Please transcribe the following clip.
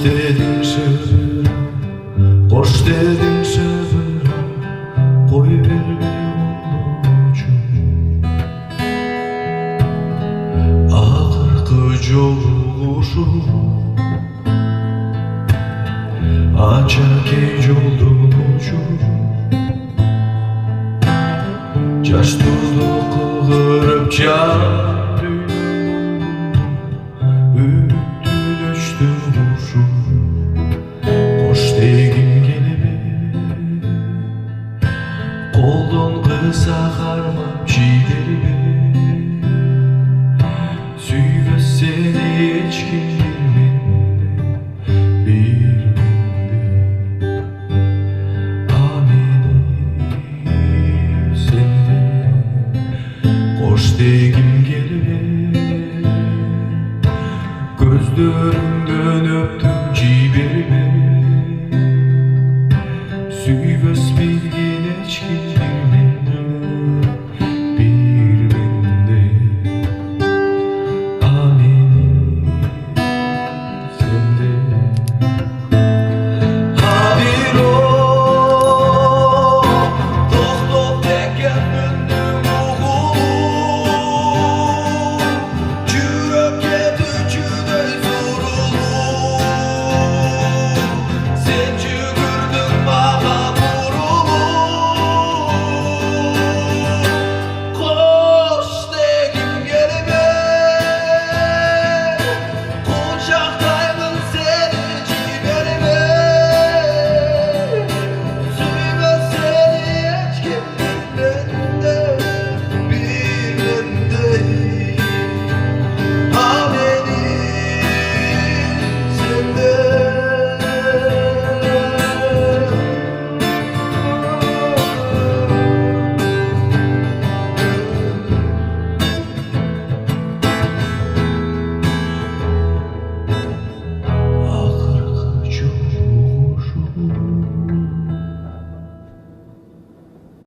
dedin sevgilim, koş dedin sevgilim, koy verme onun ağır yoluşu açak ey yolun ucu caş dolu kıvırıp canı üttü düştü vuruşu koş degin gelip kolun kısa karmam çiğdeli süyve seni hiç kim degim gelir gözlerimde